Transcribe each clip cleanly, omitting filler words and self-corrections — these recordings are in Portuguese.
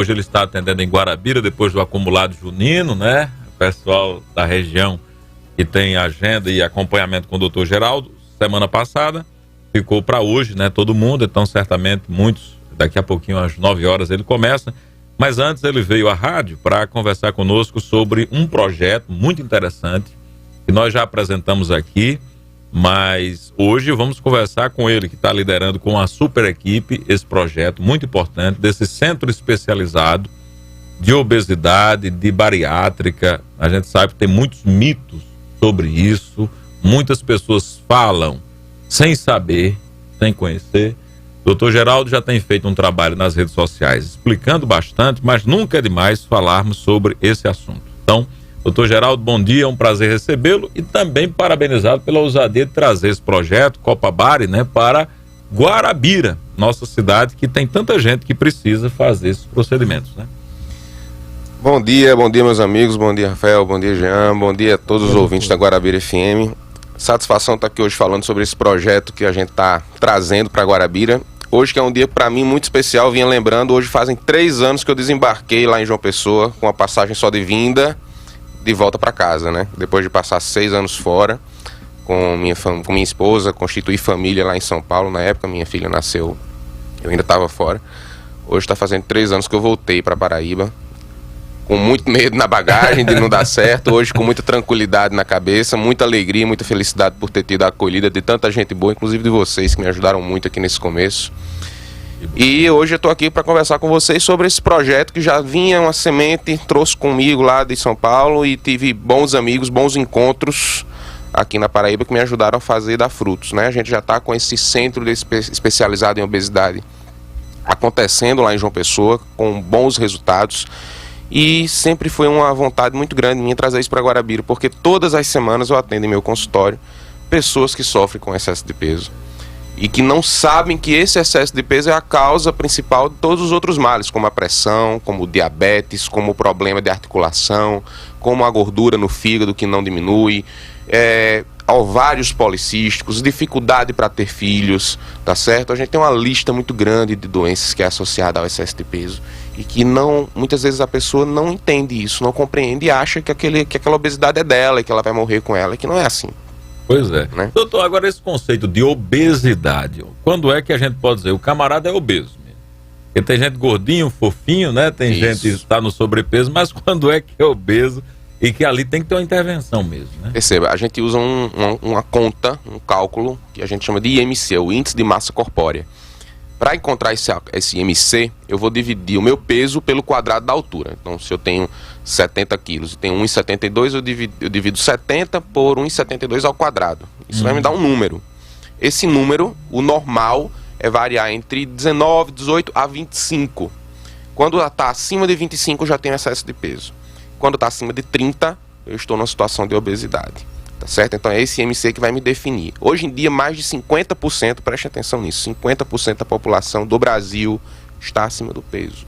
Hoje ele está atendendo em Guarabira, depois do acumulado junino, né? O pessoal da região que tem agenda e acompanhamento com o doutor Geraldo, semana passada, ficou para hoje, né? Todo mundo, então certamente muitos, daqui a pouquinho às 9 horas ele começa. Mas antes ele veio à rádio para conversar conosco sobre um projeto muito interessante que nós já apresentamos aqui, mas hoje vamos conversar com ele, que está liderando com a super equipe esse projeto muito importante desse centro especializado de obesidade, de bariátrica. A gente sabe que tem muitos mitos sobre isso, muitas pessoas falam sem saber, sem conhecer. O Dr. Geraldo já tem feito um trabalho nas redes sociais explicando bastante, mas nunca é demais falarmos sobre esse assunto. Então, Dr. Geraldo, bom dia, é um prazer recebê-lo e também parabenizado pela ousadia de trazer esse projeto, Copa Bari, né, para Guarabira, nossa cidade que tem tanta gente que precisa fazer esses procedimentos, né? Bom dia meus amigos, bom dia Rafael, bom dia Jean, bom dia a todos os ouvintes da Guarabira FM. Satisfação estar aqui hoje falando sobre esse projeto que a gente está trazendo para Guarabira. Hoje que é um dia para mim muito especial, vinha lembrando, hoje fazem 3 anos que eu desembarquei lá em João Pessoa, com a passagem só de vinda, de volta para casa, né? Depois de passar 6 anos fora, com minha esposa, constituir família lá em São Paulo, na época minha filha nasceu, eu ainda estava fora. Hoje está fazendo 3 anos que eu voltei para Paraíba, com muito medo na bagagem de não dar certo, hoje com muita tranquilidade na cabeça, muita alegria, muita felicidade por ter tido a acolhida de tanta gente boa, inclusive de vocês que me ajudaram muito aqui nesse começo. E hoje eu estou aqui para conversar com vocês sobre esse projeto que já vinha uma semente, trouxe comigo lá de São Paulo e tive bons amigos, bons encontros aqui na Paraíba que me ajudaram a fazer dar frutos, né? A gente já está com esse centro especializado em obesidade acontecendo lá em João Pessoa, com bons resultados. E sempre foi uma vontade muito grande minha trazer isso para Guarabira, porque todas as semanas eu atendo em meu consultório pessoas que sofrem com excesso de peso e que não sabem que esse excesso de peso é a causa principal de todos os outros males, como a pressão, como o diabetes, como o problema de articulação, como a gordura no fígado que não diminui, ovários policísticos, dificuldade para ter filhos, tá certo? A gente tem uma lista muito grande de doenças que é associada ao excesso de peso e que muitas vezes a pessoa não entende isso, não compreende e acha que aquela obesidade é dela e que ela vai morrer com ela, e que não é assim. Pois é. Né? Doutor, agora esse conceito de obesidade, quando é que a gente pode dizer o camarada é obeso mesmo? Porque tem gente gordinho, fofinho, né? Tem gente que está no sobrepeso, mas quando é que é obeso e que ali tem que ter uma intervenção mesmo, né? Perceba, a gente usa uma conta, um cálculo que a gente chama de IMC, o Índice de Massa Corpórea. Para encontrar esse IMC, eu vou dividir o meu peso pelo quadrado da altura. Então, se eu tenho 70 quilos e tenho 1,72, eu divido 70 por 1,72 ao quadrado. Isso vai me dar um número. Esse número, o normal, é variar entre 19, 18 a 25. Quando está acima de 25, eu já tenho excesso de peso. Quando está acima de 30, eu estou numa situação de obesidade. Tá certo? Então é esse IMC que vai me definir. Hoje em dia, mais de 50%, preste atenção nisso, 50% da população do Brasil está acima do peso.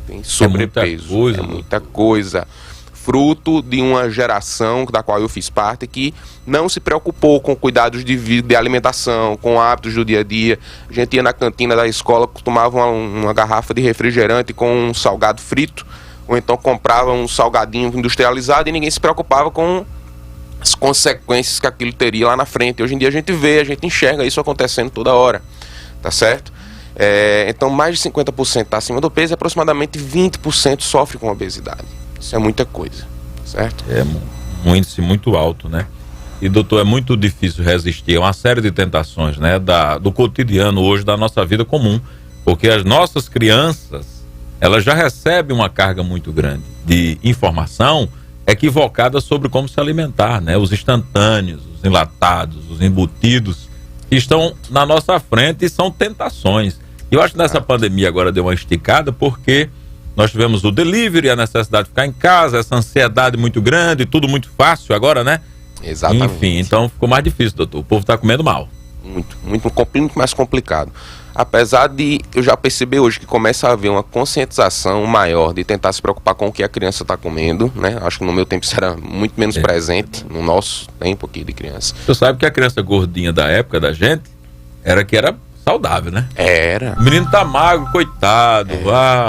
Tem sobrepeso. É muita coisa. Fruto de uma geração da qual eu fiz parte que não se preocupou com cuidados de alimentação, com hábitos do dia a dia. A gente ia na cantina da escola, tomava uma garrafa de refrigerante com um salgado frito, ou então comprava um salgadinho industrializado e ninguém se preocupava com as consequências que aquilo teria lá na frente. Hoje em dia a gente enxerga isso acontecendo toda hora, tá certo? Então mais de 50% está acima do peso e aproximadamente 20% sofre com obesidade. Isso é muita coisa, certo? É um índice muito alto, né? E doutor, é muito difícil resistir a uma série de tentações, né? Do cotidiano hoje, da nossa vida comum, porque as nossas crianças, elas já recebem uma carga muito grande de informação equivocada sobre como se alimentar, né? Os instantâneos, os enlatados, os embutidos que estão na nossa frente e são tentações. E eu acho que nessa pandemia agora deu uma esticada porque nós tivemos o delivery, a necessidade de ficar em casa, essa ansiedade muito grande, tudo muito fácil agora, né? Exatamente. Enfim, então ficou mais difícil, doutor. O povo está comendo mal. Muito mais complicado. Apesar de eu já perceber hoje que começa a haver uma conscientização maior de tentar se preocupar com o que a criança está comendo, né? Acho que no meu tempo isso era muito menos presente, no nosso tempo aqui de criança. Você sabe que a criança gordinha da época da gente era saudável, né? Era. O menino tá magro, coitado.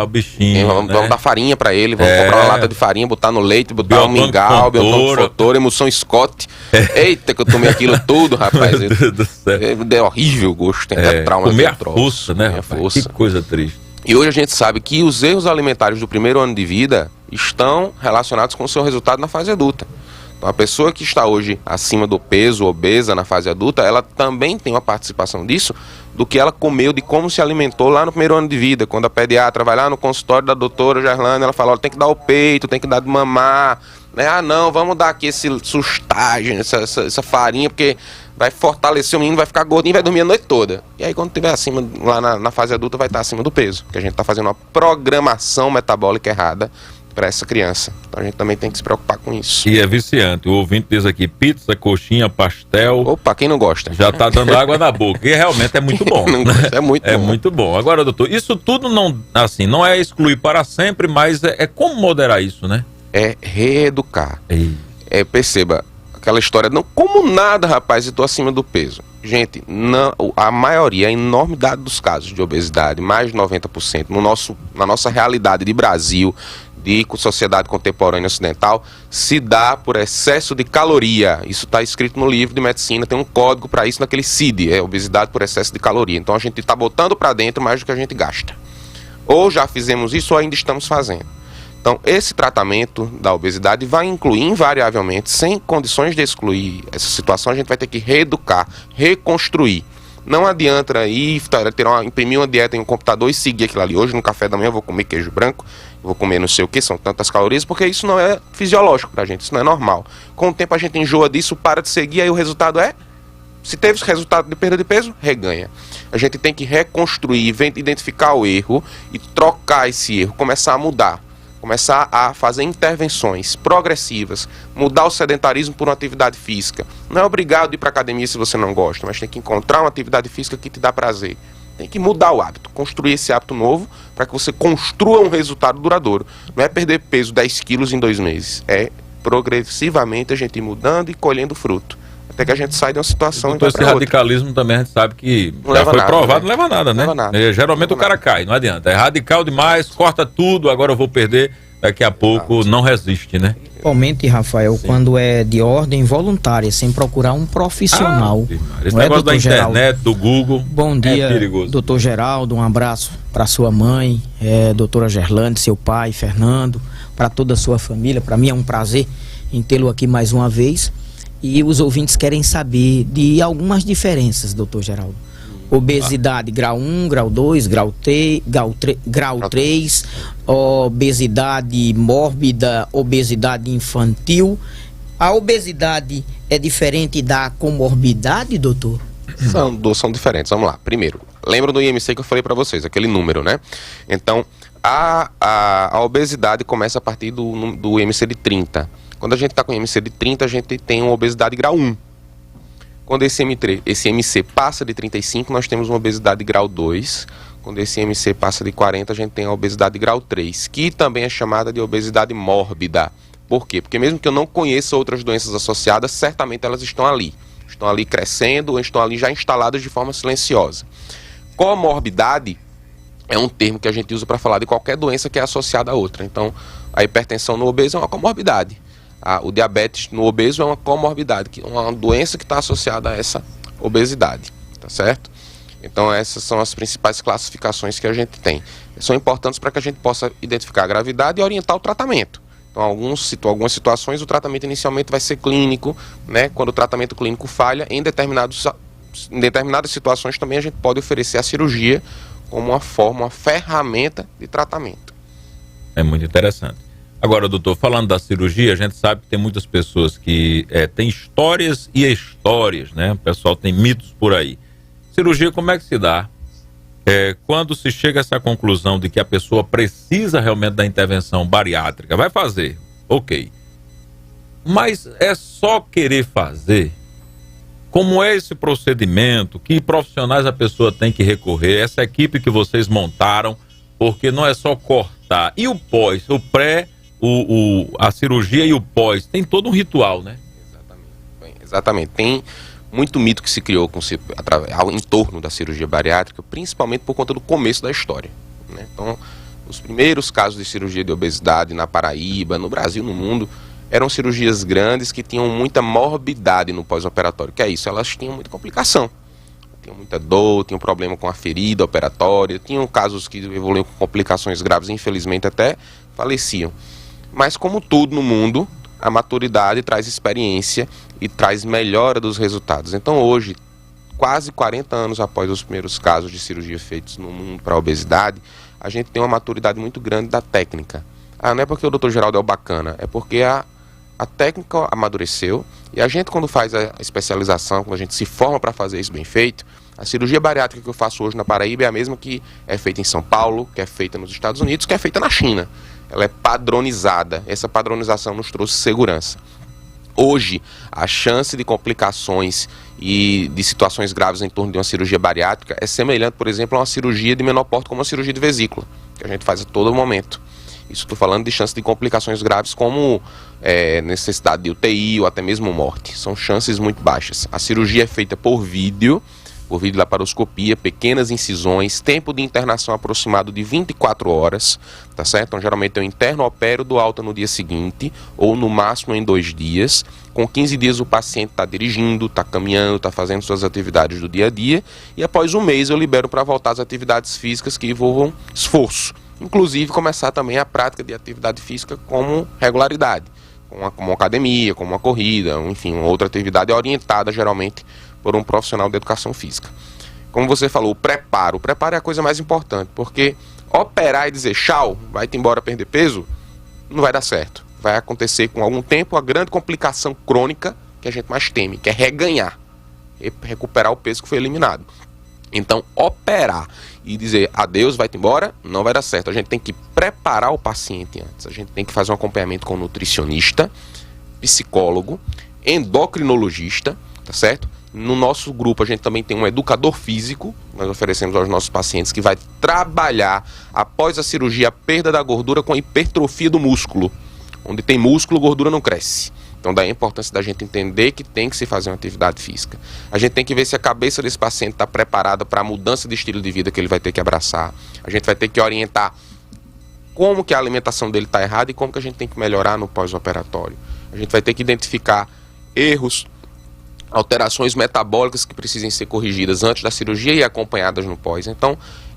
O bichinho. Vamos dar farinha pra ele, vamos comprar uma lata de farinha, botar no leite, botar um mingau, biotônico Fontoura, emulsão Scott. Eita, que eu tomei aquilo tudo, rapaz. Meu Deus do céu. Deu horrível o gosto, tem até trauma. Comer a força, né, rapaz? Que coisa triste. E hoje a gente sabe que os erros alimentares do primeiro ano de vida estão relacionados com o seu resultado na fase adulta. Então, a pessoa que está hoje acima do peso, obesa na fase adulta, ela também tem uma participação disso, do que ela comeu, de como se alimentou lá no primeiro ano de vida. Quando a pediatra vai lá no consultório da doutora Gerlane, ela fala, olha, tem que dar o peito, tem que dar de mamar, né? Ah, não, vamos dar aqui esse sustagem, essa farinha, porque vai fortalecer o menino, vai ficar gordinho e vai dormir a noite toda. E aí, quando estiver acima, lá na fase adulta, vai estar acima do peso, porque a gente está fazendo uma programação metabólica errada para essa criança. Então a gente também tem que se preocupar com isso. E é viciante. O ouvinte diz aqui, pizza, coxinha, pastel. Opa, quem não gosta? Já tá dando água na boca. E realmente é muito bom. Não gosta, é muito bom. É muito bom. Agora, doutor, isso tudo não, assim, não é excluir para sempre, mas é como moderar isso, né? É reeducar. Perceba, aquela história, não como nada, rapaz, eu tô acima do peso. Gente, não, a maioria, a enormidade dos casos de obesidade, mais de 90%, na nossa realidade de Brasil, de sociedade contemporânea ocidental, se dá por excesso de caloria. Isso está escrito no livro de medicina, tem um código para isso naquele CID, é obesidade por excesso de caloria. Então a gente está botando para dentro mais do que a gente gasta. Ou já fizemos isso ou ainda estamos fazendo. Então esse tratamento da obesidade vai incluir invariavelmente, sem condições de excluir essa situação, a gente vai ter que reeducar, reconstruir. Não adianta ir imprimir uma dieta em um computador e seguir aquilo ali. Hoje no café da manhã eu vou comer queijo branco, vou comer não sei o que, são tantas calorias, porque isso não é fisiológico pra gente, isso não é normal. Com o tempo a gente enjoa disso, para de seguir, aí o resultado se teve resultado de perda de peso, reganha. A gente tem que reconstruir, identificar o erro e trocar esse erro, começar a mudar. Começar a fazer intervenções progressivas, mudar o sedentarismo por uma atividade física. Não é obrigado a ir para academia se você não gosta, mas tem que encontrar uma atividade física que te dá prazer. Tem que mudar o hábito, construir esse hábito novo para que você construa um resultado duradouro. Não é perder peso 10 quilos em 2 meses, é progressivamente a gente ir mudando e colhendo fruto. Até que a gente sai de uma situação e vai pra outra. Esse radicalismo também a gente sabe que já foi provado, não leva nada, né? Não leva nada. Geralmente o cara cai, não adianta. É radical demais, corta tudo, agora eu vou perder. Daqui a pouco não resiste, né? Principalmente, Rafael, quando é de ordem voluntária, sem procurar um profissional. Esse negócio da internet, do Google. Bom dia, doutor Geraldo, um abraço para sua mãe, doutora Gerlande, seu pai, Fernando, para toda a sua família. Para mim é um prazer em tê-lo aqui mais uma vez. E os ouvintes querem saber de algumas diferenças, doutor Geraldo. Obesidade grau 1, grau 2, grau 3, obesidade mórbida, obesidade infantil. A obesidade é diferente da comorbidade, doutor? São diferentes, vamos lá. Primeiro, lembra do IMC que eu falei para vocês, aquele número, né? Então, a obesidade começa a partir do IMC de 30. Quando a gente está com IMC de 30, a gente tem uma obesidade grau 1. Quando esse IMC passa de 35, nós temos uma obesidade grau 2. Quando esse IMC passa de 40, a gente tem a obesidade grau 3, que também é chamada de obesidade mórbida. Por quê? Porque mesmo que eu não conheça outras doenças associadas, certamente elas estão ali. Estão ali crescendo ou estão ali já instaladas de forma silenciosa. Comorbidade é um termo que a gente usa para falar de qualquer doença que é associada a outra. Então, a hipertensão no obeso é uma comorbidade. O diabetes no obeso é uma comorbidade, uma doença que está associada a essa obesidade, tá certo? Então essas são as principais classificações que a gente tem. São importantes para que a gente possa identificar a gravidade e orientar o tratamento. Então algumas situações o tratamento inicialmente vai ser clínico, né? Quando o tratamento clínico falha, em determinadas situações também a gente pode oferecer a cirurgia como uma ferramenta de tratamento. É muito interessante. Agora, doutor, falando da cirurgia, a gente sabe que tem muitas pessoas que têm histórias e histórias, né? O pessoal tem mitos por aí. Cirurgia, como é que se dá? Quando se chega a essa conclusão de que a pessoa precisa realmente da intervenção bariátrica, vai fazer, ok. Mas é só querer fazer? Como é esse procedimento? Que profissionais a pessoa tem que recorrer? Essa equipe que vocês montaram, porque não é só cortar. E o pós, o pré... a cirurgia e o pós, tem todo um ritual, né? Exatamente. Tem muito mito que se criou em torno da cirurgia bariátrica, principalmente por conta do começo da história, né? Então, os primeiros casos de cirurgia de obesidade na Paraíba, no Brasil, no mundo, eram cirurgias grandes que tinham muita morbidade no pós-operatório. Que é isso? Elas tinham muita complicação. Tinham muita dor, tinham problema com a ferida operatória, tinham casos que evoluíam com complicações graves e infelizmente até faleciam. Mas como tudo no mundo, a maturidade traz experiência e traz melhora dos resultados. Então hoje, quase 40 anos após os primeiros casos de cirurgia feitos no mundo para a obesidade, a gente tem uma maturidade muito grande da técnica. Não é porque o Dr. Geraldo é o bacana, é porque a técnica amadureceu e a gente, quando faz a especialização, quando a gente se forma para fazer isso bem feito, a cirurgia bariátrica que eu faço hoje na Paraíba é a mesma que é feita em São Paulo, que é feita nos Estados Unidos, que é feita na China. Ela é padronizada. Essa padronização nos trouxe segurança. Hoje, a chance de complicações e de situações graves em torno de uma cirurgia bariátrica é semelhante, por exemplo, a uma cirurgia de menor porte como uma cirurgia de vesícula, que a gente faz a todo momento. Isso estou falando de chance de complicações graves como necessidade de UTI ou até mesmo morte. São chances muito baixas. A cirurgia é feita por vídeo laparoscopia, pequenas incisões, tempo de internação aproximado de 24 horas, tá certo? Então, geralmente eu interno, opero, dou alta no dia seguinte, ou no máximo em 2 dias. Com 15 dias o paciente está dirigindo, está caminhando, está fazendo suas atividades do dia a dia, e após 1 mês eu libero para voltar às atividades físicas que envolvam esforço. Inclusive começar também a prática de atividade física como regularidade, como uma academia, como uma corrida, enfim, uma outra atividade orientada geralmente por um profissional de educação física. Como você falou, o preparo é a coisa mais importante, porque operar e dizer tchau, vai-te embora perder peso, não vai dar certo. Vai acontecer com algum tempo a grande complicação crônica que a gente mais teme, que é reganhar, recuperar o peso que foi eliminado. Então, operar e dizer adeus, vai-te embora, não vai dar certo. A gente tem que preparar o paciente antes. A gente tem que fazer um acompanhamento com nutricionista, psicólogo, endocrinologista, tá certo? No nosso grupo a gente também tem um educador físico, nós oferecemos aos nossos pacientes, que vai trabalhar após a cirurgia a perda da gordura com a hipertrofia do músculo. Onde tem músculo, gordura não cresce. Então daí a importância da gente entender que tem que se fazer uma atividade física. A gente tem que ver se a cabeça desse paciente está preparada para a mudança de estilo de vida que ele vai ter que abraçar. A gente vai ter que orientar como que a alimentação dele está errada e como que a gente tem que melhorar no pós-operatório. A gente vai ter que identificar erros, alterações metabólicas que precisem ser corrigidas antes da cirurgia e acompanhadas no pós. Então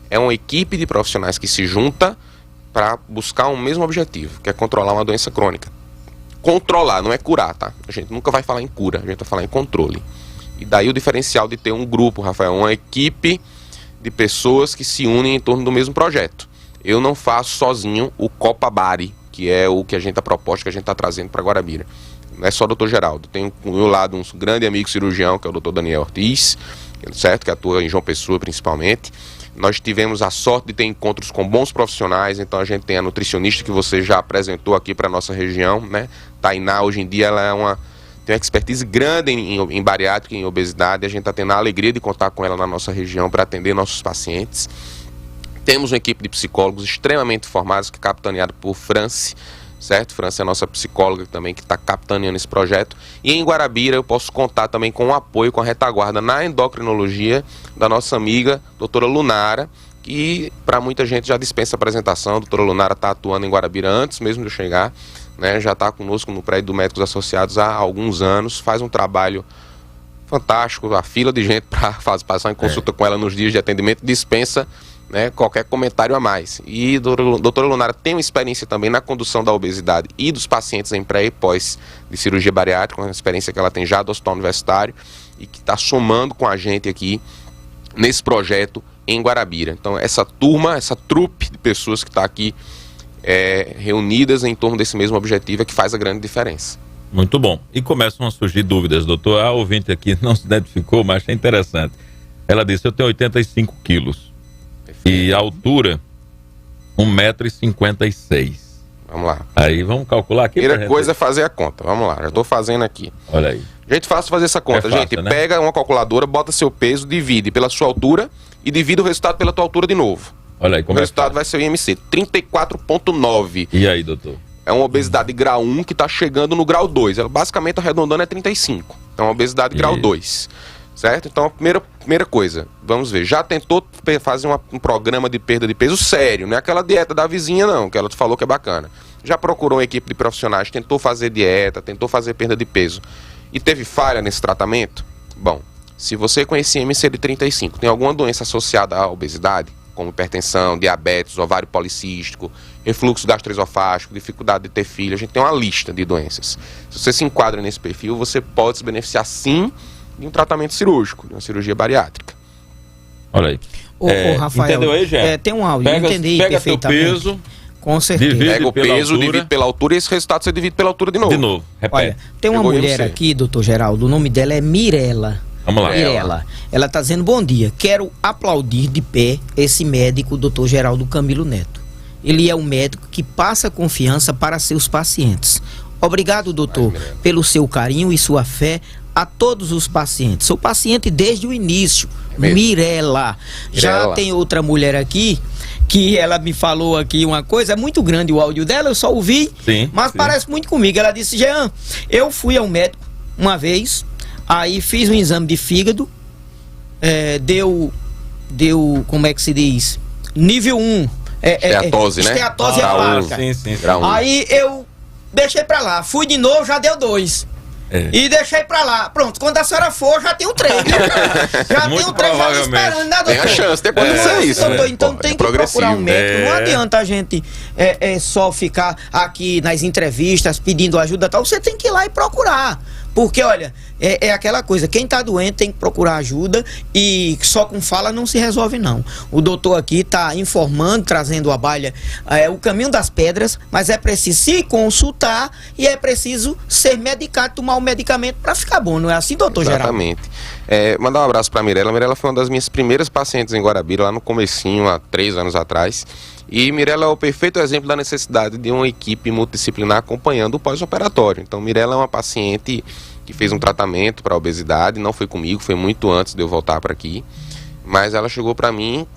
é uma equipe de profissionais que se junta para buscar um mesmo objetivo, que é controlar uma doença crônica. Controlar, não é curar, tá? A gente nunca vai falar em cura, a gente vai falar em controle. E daí o diferencial de ter um grupo, Rafael, uma equipe de pessoas que se unem em torno do mesmo projeto. Eu não faço sozinho o Copa Bari, que é o que a proposta que a gente está trazendo para Guarabira. Não é só o Dr. Geraldo, tem ao meu lado um grande amigo cirurgião, que é o Dr. Daniel Ortiz, certo? Que atua em João Pessoa principalmente. Nós tivemos a sorte de ter encontros com bons profissionais, então a gente tem a nutricionista que você já apresentou aqui para a nossa região, né? Tainá, hoje em dia, ela tem uma expertise grande em bariátrica e em obesidade. A gente está tendo a alegria de contar com ela na nossa região para atender nossos pacientes. Temos uma equipe de psicólogos extremamente formados, que é capitaneada por Franci, certo? Franci é a nossa psicóloga também, que está capitaneando esse projeto. E em Guarabira eu posso contar também com o apoio, com a retaguarda na endocrinologia da nossa amiga doutora Lunara, que para muita gente já dispensa apresentação. A doutora Lunara está atuando em Guarabira antes mesmo de eu chegar, né? Já está conosco no prédio do Médicos Associados há alguns anos, faz um trabalho fantástico, a fila de gente para passar em consulta com ela nos dias de atendimento dispensa, né, qualquer comentário a mais. E a doutora Lunara tem uma experiência também na condução da obesidade e dos pacientes em pré e pós de cirurgia bariátrica, uma experiência que ela tem já do hospital universitário e que está somando com a gente aqui nesse projeto em Guarabira. Então essa turma, essa trupe de pessoas que está aqui reunidas em torno desse mesmo objetivo é que faz a grande diferença. Muito bom. E começam a surgir dúvidas, doutor. A ouvinte aqui não se identificou, mas achei interessante. Ela disse: eu tenho 85 quilos. E a altura, 1,56 m. Vamos lá. Aí vamos calcular aqui. Primeira coisa é fazer a conta. Vamos lá, já estou fazendo aqui. Olha aí. Gente, fácil fazer essa conta. Fácil, gente, né? Pega uma calculadora, bota seu peso, divide pela sua altura e divide o resultado pela tua altura de novo. Olha aí como o resultado vai ser o IMC, 34,9. E aí, doutor? É uma obesidade grau 1 que está chegando no grau 2. Ela, basicamente, arredondando, é 35. Então, uma obesidade grau 2. Certo? Então, a primeira coisa, vamos ver. Já tentou fazer um programa de perda de peso sério? Não é aquela dieta da vizinha, não, que ela te falou que é bacana. Já procurou uma equipe de profissionais, tentou fazer dieta, tentou fazer perda de peso e teve falha nesse tratamento? Bom, se você com esse IMC de 35 tem alguma doença associada à obesidade, como hipertensão, diabetes, ovário policístico, refluxo gastroesofágico, dificuldade de ter filho, a gente tem uma lista de doenças. Se você se enquadra nesse perfil, você pode se beneficiar sim de um tratamento cirúrgico, de uma cirurgia bariátrica. Olha aí. Ô, Rafael, entendeu aí, Gé? tem um áudio, entendi perfeitamente. Pega teu peso, com certeza. Pega o peso, divide pela altura e esse resultado você divide pela altura de novo. De novo, repete. Olha, tem uma mulher aqui, doutor Geraldo, o nome dela é Mirela. Vamos lá. Mirela. Ela está dizendo: bom dia, quero aplaudir de pé esse médico, doutor Geraldo Camilo Neto. Ele é um médico que passa confiança para seus pacientes. Obrigado, doutor, pelo seu carinho e sua fé a todos os pacientes. Sou paciente desde o início. Mirela. Já tem outra mulher aqui que ela me falou aqui uma coisa, é muito grande o áudio dela, eu só ouvi, mas parece muito comigo. Ela disse: Jean, eu fui ao médico uma vez, aí fiz um exame de fígado, deu, como é que se diz? Nível 1. Esteatose, né? Esteatose hepática. Aí eu deixei pra lá, fui de novo, já deu 2. E deixei pra lá. Pronto, quando a senhora for, já tem um 3. Já tem um 3 já esperando, né, doutor? Tem a chance de acontecer isso, doutor, né? então tem que procurar um médico. Não adianta a gente só ficar aqui nas entrevistas pedindo ajuda e tal. Você tem que ir lá e procurar. Porque, olha, é aquela coisa, quem tá doente tem que procurar ajuda e só com fala não se resolve, não. O doutor aqui tá informando, trazendo à baila o caminho das pedras, mas é preciso se consultar e é preciso ser medicado, tomar o medicamento para ficar bom, não é assim, doutor Geraldo? Exatamente. Mandar um abraço pra Mirela. Mirela foi uma das minhas primeiras pacientes em Guarabira, lá no comecinho, há 3 anos atrás. E Mirela é o perfeito exemplo da necessidade de uma equipe multidisciplinar acompanhando o pós-operatório. Então, Mirela é uma paciente que fez um tratamento para obesidade, não foi comigo, foi muito antes de eu voltar para aqui. Mas ela chegou para mim,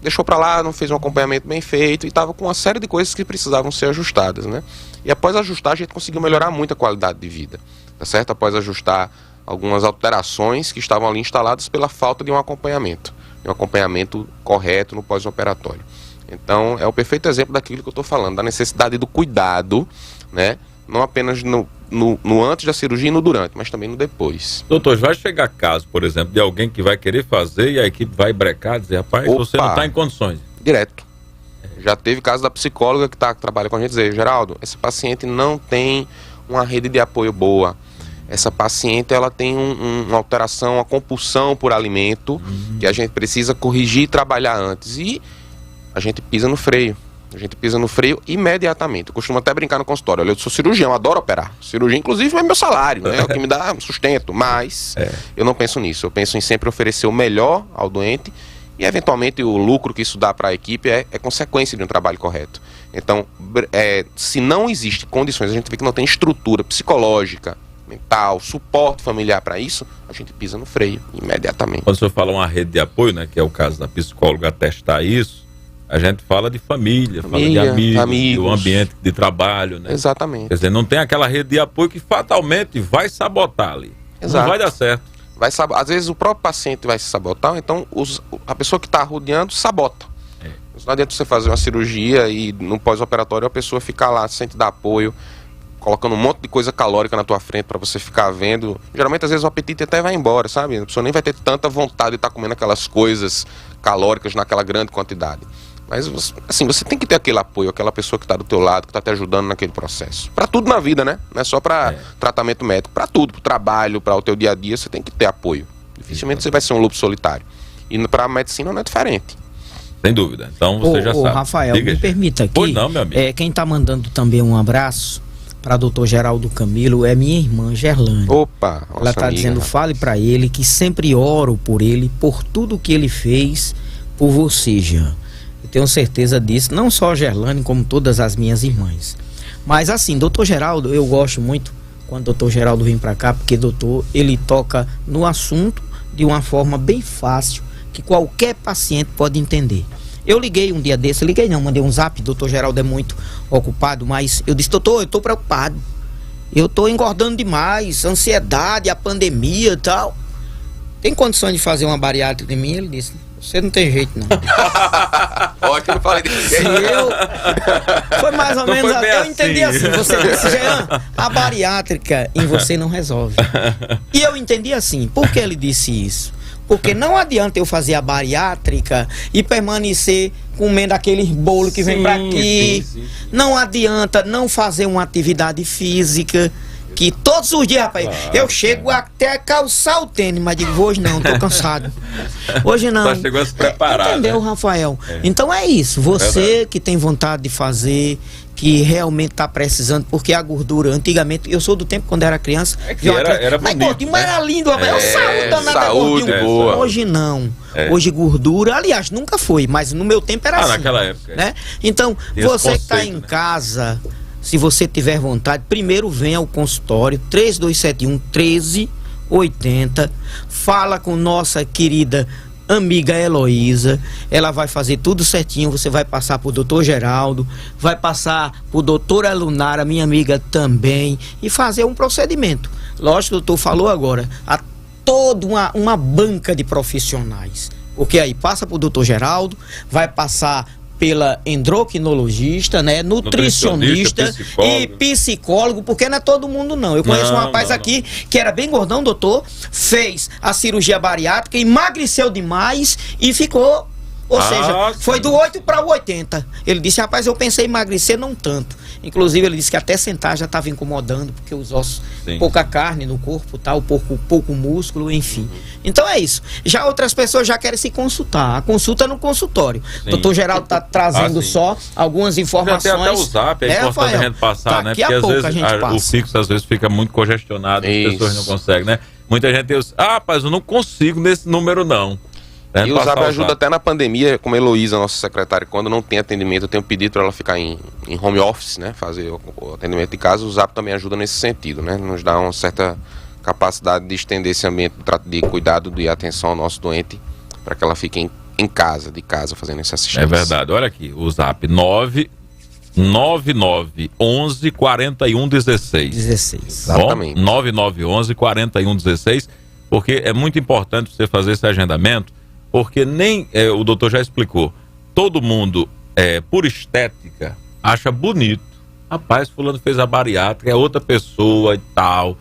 deixou para lá, não fez um acompanhamento bem feito e estava com uma série de coisas que precisavam ser ajustadas, né? E após ajustar, a gente conseguiu melhorar muito a qualidade de vida, tá certo? Após ajustar algumas alterações que estavam ali instaladas pela falta de um acompanhamento correto no pós-operatório. Então, é o perfeito exemplo daquilo que eu estou falando, da necessidade do cuidado, né? Não apenas no antes da cirurgia e no durante, mas também no depois. Doutor, vai chegar caso, por exemplo, de alguém que vai querer fazer e a equipe vai brecar, dizer, rapaz, você não está em condições. Direto. Já teve caso da psicóloga que trabalha com a gente dizer: Geraldo, essa paciente não tem uma rede de apoio boa. Essa paciente, ela tem uma alteração, uma compulsão por alimento, que a gente precisa corrigir e trabalhar antes. E a gente pisa no freio. A gente pisa no freio imediatamente. Eu costumo até brincar no consultório: olha, eu sou cirurgião, adoro operar. Cirurgia, inclusive, é meu salário, né? É o que me dá sustento. Mas eu não penso nisso. Eu penso em sempre oferecer o melhor ao doente e, eventualmente, o lucro que isso dá para a equipe é consequência de um trabalho correto. Então, se não existe condições, a gente vê que não tem estrutura psicológica, mental, suporte familiar para isso, a gente pisa no freio imediatamente. Quando o senhor fala uma rede de apoio, né, que é o caso da psicóloga atestar isso, a gente fala de família, fala de amigos, do ambiente de trabalho, né? Exatamente. Quer dizer, não tem aquela rede de apoio que fatalmente vai sabotar ali. Exato. Não vai dar certo. Às vezes o próprio paciente vai se sabotar, então a pessoa que está rodeando sabota. Não adianta você fazer uma cirurgia e no pós-operatório a pessoa ficar lá, sente dar apoio, colocando um monte de coisa calórica na tua frente para você ficar vendo. Geralmente, às vezes, o apetite até vai embora, sabe? A pessoa nem vai ter tanta vontade de estar comendo aquelas coisas calóricas naquela grande quantidade. Mas, assim, você tem que ter aquele apoio, aquela pessoa que está do teu lado, que está te ajudando naquele processo. Para tudo na vida, né? Não é só para tratamento médico. Para tudo, para o trabalho, para o teu dia a dia, você tem que ter apoio. Dificilmente você vai ser um lobo solitário. E para a medicina não é diferente. Sem dúvida. Então você já sabe. Rafael, me permita aqui. Pois não, meu amigo. Quem está mandando também um abraço para doutor Geraldo Camilo é minha irmã Gerlane. Opa! Ela está dizendo: fale para ele que sempre oro por ele, por tudo que ele fez por você, Jean. Eu tenho certeza disso, não só a Gerlane, como todas as minhas irmãs. Mas assim, doutor Geraldo, eu gosto muito quando o doutor Geraldo vem para cá, porque doutor, ele toca no assunto de uma forma bem fácil, que qualquer paciente pode entender. Eu liguei um dia desse, mandei um zap, doutor Geraldo é muito ocupado, mas eu disse, doutor, eu tô preocupado. Eu tô engordando demais, ansiedade, a pandemia e tal. Tem condições de fazer uma bariátrica em mim? Ele disse, você não tem jeito não. Ó, que eu não falei desse jeito. Foi mais ou Não menos, foi bem eu entendi assim. você disse, Jean, a bariátrica em você não resolve. E eu entendi assim, por que ele disse isso? Porque não adianta eu fazer a bariátrica e permanecer comendo aqueles bolos que vem pra aqui. Sim. Não adianta não fazer uma atividade física. Que todos os dias, rapaz, eu chego até a calçar o tênis, mas digo, hoje não, tô cansado. Hoje não. Só chegou a se preparar, entendeu, né? Rafael? Então é isso, você que tem vontade de fazer, que realmente tá precisando, porque a gordura, antigamente, eu sou do tempo quando era criança, que era mas bonito, gordinho, mas era lindo, rapaz, saúde danada, saúde gordinho. boa. Hoje não. Hoje gordura, aliás, nunca foi, mas no meu tempo era assim. Naquela época. Né? Então, Tem você esse que está conceito, em né? casa, se você tiver vontade, primeiro venha ao consultório 3271-1380, fala com nossa querida amiga Heloísa, ela vai fazer tudo certinho, você vai passar pro doutor Geraldo, vai passar pro doutora Lunara, minha amiga também, e fazer um procedimento. Lógico, o doutor falou agora, há toda uma banca de profissionais, porque aí passa pro doutor Geraldo, vai passar pela endocrinologista, né, nutricionista e psicólogo, porque não é todo mundo não. Eu conheço um rapaz aqui que era bem gordão, doutor, fez a cirurgia bariátrica, emagreceu demais e ficou, ou seja, foi do 8 para o 80. Ele disse, rapaz, eu pensei em emagrecer, não tanto. Inclusive ele disse que até sentar já estava incomodando, porque os ossos, pouca carne no corpo, tal, pouco músculo, enfim. Então é isso. Já outras pessoas já querem se consultar. A consulta é no consultório. O doutor Geraldo está trazendo só algumas informações. Tem até o zap, é importante Rafael, a gente passar, né? Daqui a Porque pouco às vezes a gente passa. o fixo às vezes fica muito congestionado, as pessoas não conseguem, né? Muita gente diz, rapaz, eu não consigo nesse número não. E o Zap ajuda até na pandemia, como a Heloísa, nossa secretária, quando não tem atendimento, eu tenho pedido para ela ficar em home office, né, fazer o atendimento de casa. O Zap também ajuda nesse sentido, né, nos dá uma certa capacidade de estender esse ambiente de cuidado e atenção ao nosso doente, para que ela fique em casa, de casa, fazendo essa assistência. É verdade, olha aqui, o Zap 9911 4116. 16. Exatamente. 9911 4116, porque é muito importante você fazer esse agendamento, porque nem, o doutor já explicou, todo mundo, por estética, acha bonito. Rapaz, fulano fez a bariátrica, é outra pessoa e tal.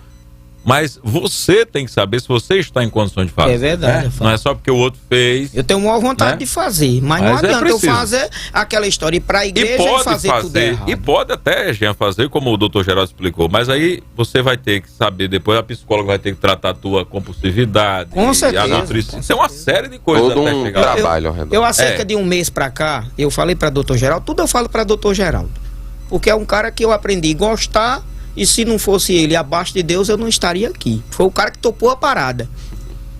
Mas você tem que saber se você está em condições de fazer. É verdade. Né? Não é só porque o outro fez. Eu tenho maior vontade de fazer, mas não adianta eu fazer aquela história, ir para a igreja e fazer tudo errado. E pode até, Jean, fazer como o doutor Geraldo explicou, mas aí você vai ter que saber, depois a psicóloga vai ter que tratar a tua compulsividade. Com certeza. A nutrição. Tem uma série de coisas todo até um chegar trabalho ao redor. Eu há cerca de um mês para cá, eu falei para doutor Geraldo, tudo eu falo para doutor Geraldo, porque é um cara que eu aprendi a gostar. E se não fosse ele abaixo de Deus, eu não estaria aqui. Foi o cara que topou a parada.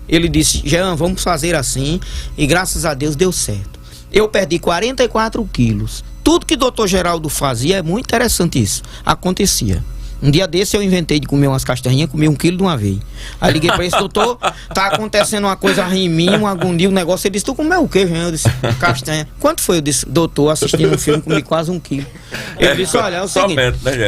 Ele disse, Jean, vamos fazer assim. E graças a Deus deu certo. Eu perdi 44 quilos. Tudo que o doutor Geraldo fazia, é muito interessante isso. Acontecia. Um dia desse eu inventei de comer umas castanhinhas, comi 1 quilo de uma vez. Aí liguei pra esse doutor, tá acontecendo uma coisa em mim, uma agonia, um negócio. Ele disse, tu comeu o quê, Jean? Eu disse, castanha. Quanto foi? Eu disse, doutor, assistindo um filme, comi quase 1 quilo. Ele disse, olha, é o seguinte,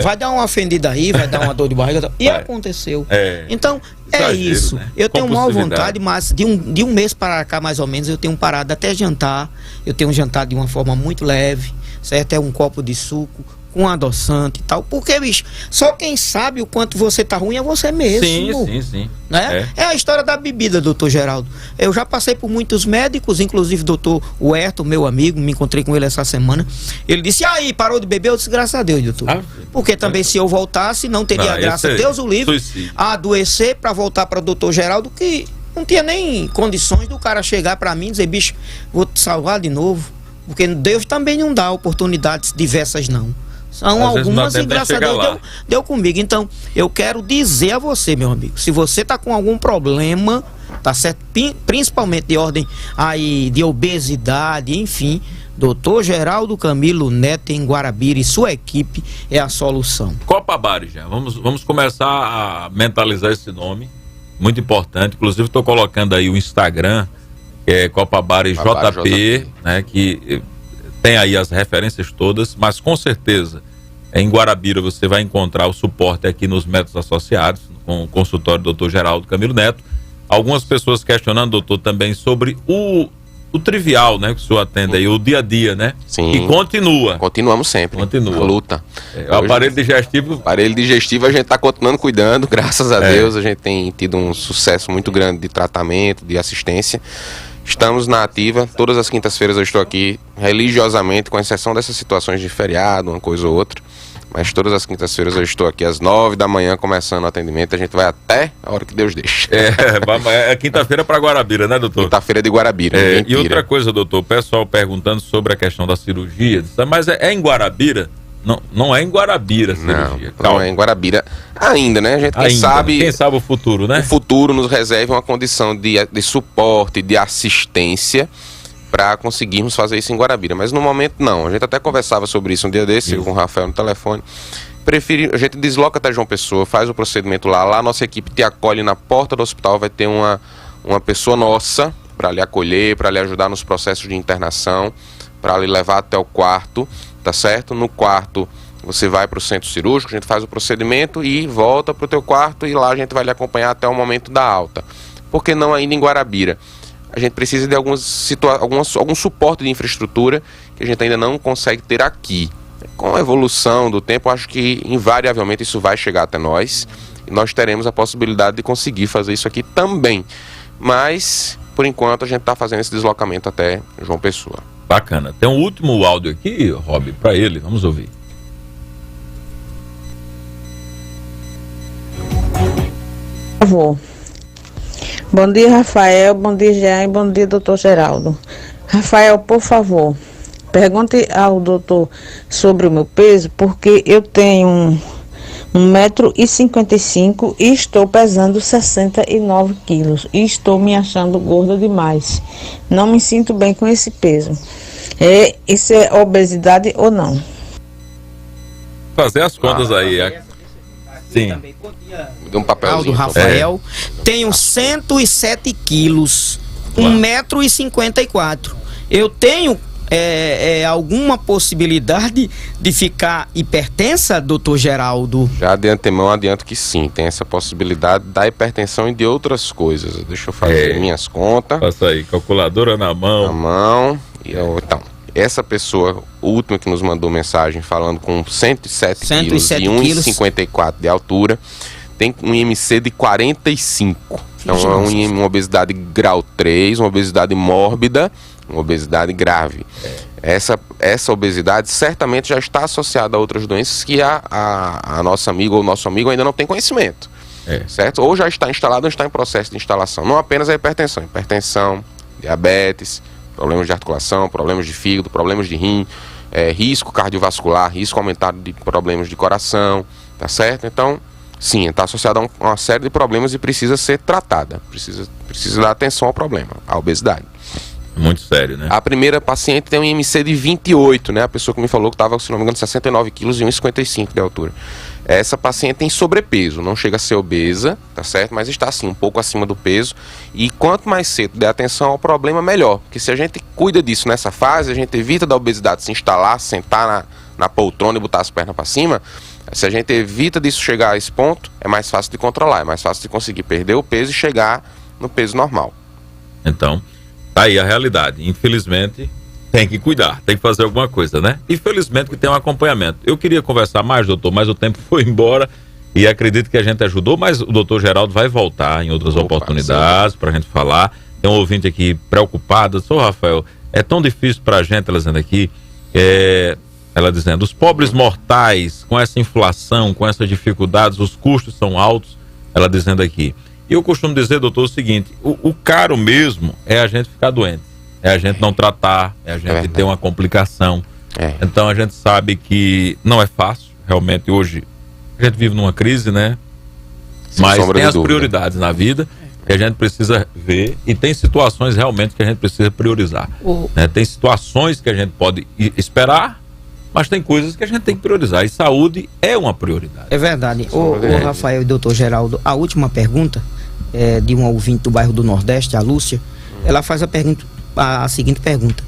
vai dar uma ofendida aí, vai dar uma dor de barriga. E aconteceu. Então, é isso. Né? Eu tenho maior vontade, mas de um mês para cá, mais ou menos, eu tenho parado até jantar. Eu tenho jantado de uma forma muito leve, certo? É um copo de suco, com adoçante e tal, porque, bicho, só quem sabe o quanto você tá ruim é você mesmo. Sim. Né? É a história da bebida, doutor Geraldo. Eu já passei por muitos médicos, inclusive o doutor Huerto, meu amigo, me encontrei com ele essa semana. Ele disse, aí, parou de beber? Eu disse, graças a Deus, doutor. Porque também se eu voltasse, não teria graça, Deus o livre, a adoecer para voltar para o doutor Geraldo, que não tinha nem condições do cara chegar para mim e dizer, bicho, vou te salvar de novo. Porque Deus também não dá oportunidades diversas, não. São algumas e graças a Deus deu comigo. Então, eu quero dizer a você, meu amigo, se você tá com algum problema, tá certo? Principalmente de ordem aí de obesidade, enfim, doutor Geraldo Camilo Neto em Guarabira e sua equipe é a solução. Copabari, já. Vamos começar a mentalizar esse nome, muito importante. Inclusive, estou colocando aí o Instagram que é Copabara e JP, né, que tem aí as referências todas, mas com certeza em Guarabira você vai encontrar o suporte aqui nos métodos associados, com o consultório do Dr. Geraldo Camilo Neto. Algumas pessoas questionando, doutor, também sobre o trivial, né, que o senhor atende aí, o dia a dia, né? Sim. E continua. Continuamos sempre. Continua. A luta. O aparelho digestivo... Aparelho digestivo a gente está continuando cuidando, graças a Deus. A gente tem tido um sucesso muito grande de tratamento, de assistência. Estamos na ativa. Todas as quintas-feiras eu estou aqui religiosamente, com exceção dessas situações de feriado, uma coisa ou outra. Mas todas as quintas-feiras eu estou aqui às 9 da manhã começando o atendimento. A gente vai até a hora que Deus deixa. É quinta-feira para Guarabira, né, doutor? Quinta-feira de Guarabira. E outra coisa, doutor, o pessoal perguntando sobre a questão da cirurgia. Mas é em Guarabira? Não é em Guarabira a cirurgia. Não é em Guarabira ainda, né? A gente quem sabe o futuro, né? O futuro nos reserva uma condição de suporte, de assistência, para conseguirmos fazer isso em Guarabira. Mas no momento não. A gente até conversava sobre isso um dia desse com o Rafael no telefone. A gente desloca até João Pessoa, faz o procedimento lá. Lá a nossa equipe te acolhe na porta do hospital. Vai ter uma pessoa nossa para lhe acolher, para lhe ajudar nos processos de internação, para lhe levar até o quarto, tá certo? No quarto você vai para o centro cirúrgico, a gente faz o procedimento e volta para o teu quarto, e lá a gente vai lhe acompanhar até o momento da alta. Por que não ainda em Guarabira? A gente precisa de algum suporte de infraestrutura que a gente ainda não consegue ter aqui. Com a evolução do tempo, acho que invariavelmente isso vai chegar até nós, e nós teremos a possibilidade de conseguir fazer isso aqui também. Mas, por enquanto, a gente está fazendo esse deslocamento até João Pessoa. Bacana. Tem um último áudio aqui, Rob, para ele. Vamos ouvir. Por favor. Bom dia, Rafael. Bom dia, Jean. E bom dia, doutor Geraldo. Rafael, por favor, pergunte ao doutor sobre o meu peso, porque eu tenho 1,55 m e estou pesando 69 quilos. E estou me achando gorda demais. Não me sinto bem com esse peso. Isso é obesidade ou não? Fazer as contas aí. Sim. Um papelzinho do Rafael. Tenho 107 quilos, 1,54 m. Eu tenho alguma possibilidade de ficar hipertensa, doutor Geraldo? Já de antemão adianto que sim, tem essa possibilidade da hipertensão e de outras coisas. Deixa eu fazer minhas contas. Passa aí, calculadora na mão. Na mão. Então, essa pessoa, o último que nos mandou mensagem falando com 107 quilos e 1,54 de altura, tem um IMC de 45. Então é uma obesidade grau 3, uma obesidade mórbida, uma obesidade grave. Essa obesidade certamente já está associada a outras doenças que a nossa amiga ou nosso amigo ainda não tem conhecimento. Certo? Ou já está instalado ou está em processo de instalação. Não apenas a hipertensão, diabetes, problemas de articulação, problemas de fígado, problemas de rim, risco cardiovascular, risco aumentado de problemas de coração, tá certo? Então, sim, está associado a uma série de problemas e precisa ser tratada, precisa dar atenção ao problema, à obesidade. Muito sério, né? A primeira paciente tem um IMC de 28, né? A pessoa que me falou que estava, se não me engano, 69 quilos e 1,55 de altura. Essa paciente tem sobrepeso, não chega a ser obesa, tá certo? Mas está, assim, um pouco acima do peso. E quanto mais cedo der atenção ao problema, melhor. Porque se a gente cuida disso nessa fase, a gente evita da obesidade se instalar, sentar na poltrona e botar as pernas para cima. Se a gente evita disso chegar a esse ponto, é mais fácil de controlar, é mais fácil de conseguir perder o peso e chegar no peso normal. Então, tá aí a realidade. Infelizmente, tem que cuidar, tem que fazer alguma coisa, né? Infelizmente que tem um acompanhamento. Eu queria conversar mais, doutor, mas o tempo foi embora e acredito que a gente ajudou, mas o doutor Geraldo vai voltar em outras oportunidades para a gente falar. Tem um ouvinte aqui preocupado. Sou Rafael, é tão difícil para a gente, ela dizendo aqui, ela dizendo, os pobres mortais, com essa inflação, com essas dificuldades, os custos são altos, ela dizendo aqui. E eu costumo dizer, doutor, o seguinte, o caro mesmo é a gente ficar doente, é a gente não tratar, é a gente ter uma complicação. Então a gente sabe que não é fácil, realmente hoje a gente vive numa crise, né? Mas tem as prioridades na vida que a gente precisa ver e tem situações realmente que a gente precisa priorizar. Né? Tem situações que a gente pode esperar, mas tem coisas que a gente tem que priorizar e saúde é uma prioridade. É verdade. O Rafael e doutor Geraldo, a última pergunta é de uma ouvinte do bairro do Nordeste, a Lúcia. ela faz a seguinte pergunta.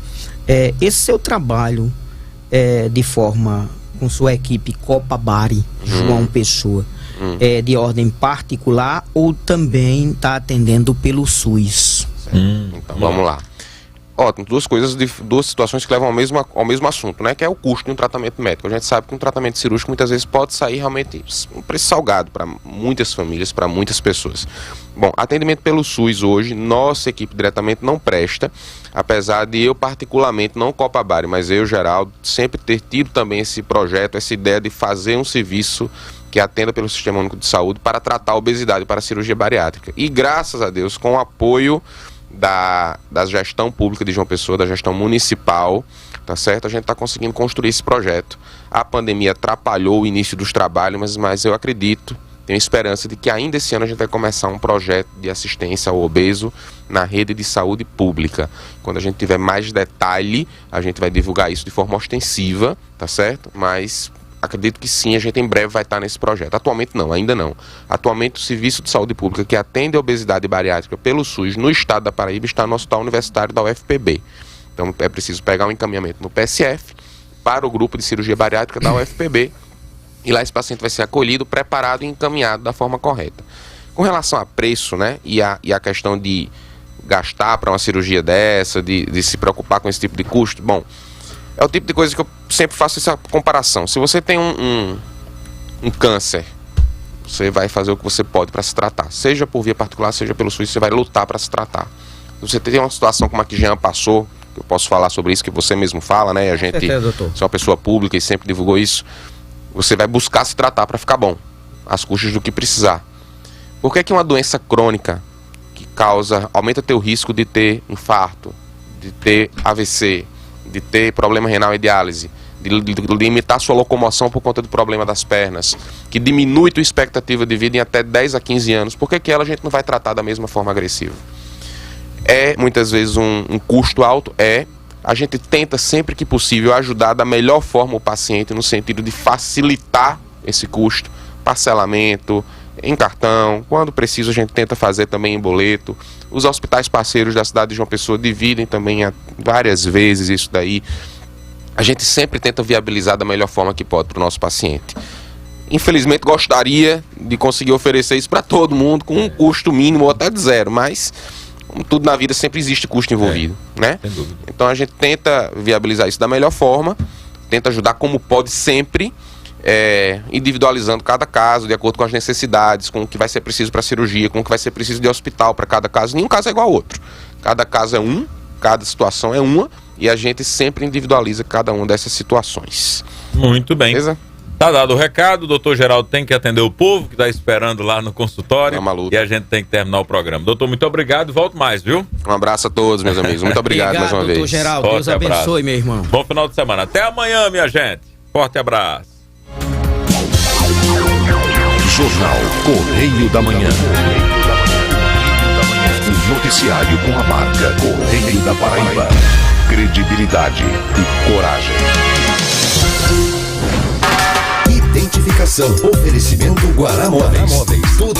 Esse seu trabalho de forma com sua equipe Copa Bari, João Pessoa, é de ordem particular ou também está atendendo pelo SUS? Então vamos lá. Tem duas situações que levam ao mesmo assunto, né? Que é o custo de um tratamento médico. A gente sabe que um tratamento cirúrgico muitas vezes pode sair realmente um preço salgado para muitas famílias, para muitas pessoas. Bom, atendimento pelo SUS hoje, nossa equipe diretamente não presta, apesar de eu particularmente, não Copa Bari, mas eu, Geraldo, sempre ter tido também esse projeto, essa ideia de fazer um serviço que atenda pelo Sistema Único de Saúde para tratar a obesidade, para a cirurgia bariátrica. E graças a Deus, com o apoio da gestão pública de João Pessoa, da gestão municipal, tá certo? A gente está conseguindo construir esse projeto. A pandemia atrapalhou o início dos trabalhos, mas eu acredito, tenho esperança de que ainda esse ano a gente vai começar um projeto de assistência ao obeso na rede de saúde pública. Quando a gente tiver mais detalhe, a gente vai divulgar isso de forma ostensiva, tá certo? Mas acredito que sim, a gente em breve vai estar nesse projeto. Atualmente não, ainda não. Atualmente o Serviço de Saúde Pública que atende a obesidade bariátrica pelo SUS no estado da Paraíba está no Hospital Universitário da UFPB. Então é preciso pegar um encaminhamento no PSF para o grupo de cirurgia bariátrica da UFPB e lá esse paciente vai ser acolhido, preparado e encaminhado da forma correta. Com relação a preço, né, e a questão de gastar para uma cirurgia dessa, de se preocupar com esse tipo de custo, bom, é o tipo de coisa que eu sempre faço essa comparação. Se você tem um câncer, você vai fazer o que você pode para se tratar. Seja por via particular, seja pelo SUS, você vai lutar para se tratar. Se você tem uma situação como a que Jean passou, eu posso falar sobre isso, que você mesmo fala, né? A gente é uma pessoa pública e sempre divulgou isso. Você vai buscar se tratar para ficar bom, às custas do que precisar. Por que uma doença crônica que aumenta teu risco de ter infarto, de ter AVC, de ter problema renal e diálise, de limitar sua locomoção por conta do problema das pernas, que diminui tua expectativa de vida em até 10 a 15 anos, por que ela a gente não vai tratar da mesma forma agressiva? É muitas vezes um custo alto, a gente tenta sempre que possível ajudar da melhor forma o paciente no sentido de facilitar esse custo, parcelamento, em cartão, quando preciso a gente tenta fazer também em boleto. Os hospitais parceiros da cidade de João Pessoa dividem também várias vezes isso daí. A gente sempre tenta viabilizar da melhor forma que pode para o nosso paciente. Infelizmente gostaria de conseguir oferecer isso para todo mundo com um custo mínimo ou até de zero, mas como tudo na vida sempre existe custo envolvido, né? Sem dúvida. Então a gente tenta viabilizar isso da melhor forma, tenta ajudar como pode sempre, individualizando cada caso, de acordo com as necessidades, com o que vai ser preciso para cirurgia, com o que vai ser preciso de hospital para cada caso. Nenhum caso é igual ao outro. Cada caso é cada situação é uma, e a gente sempre individualiza cada uma dessas situações. Muito bem. Beleza? Tá dado o recado, o doutor Geraldo tem que atender o povo que está esperando lá no consultório e a gente tem que terminar o programa. Doutor, muito obrigado e volto mais, viu? Um abraço a todos, meus amigos. Muito obrigado mais uma vez. Doutor Geraldo, Deus abençoe, meu irmão. Bom final de semana. Até amanhã, minha gente. Forte abraço. Jornal Correio da Manhã. O noticiário com a marca Correio da Paraíba. Credibilidade e coragem. Identificação. Oferecimento Guará Móveis. Tudo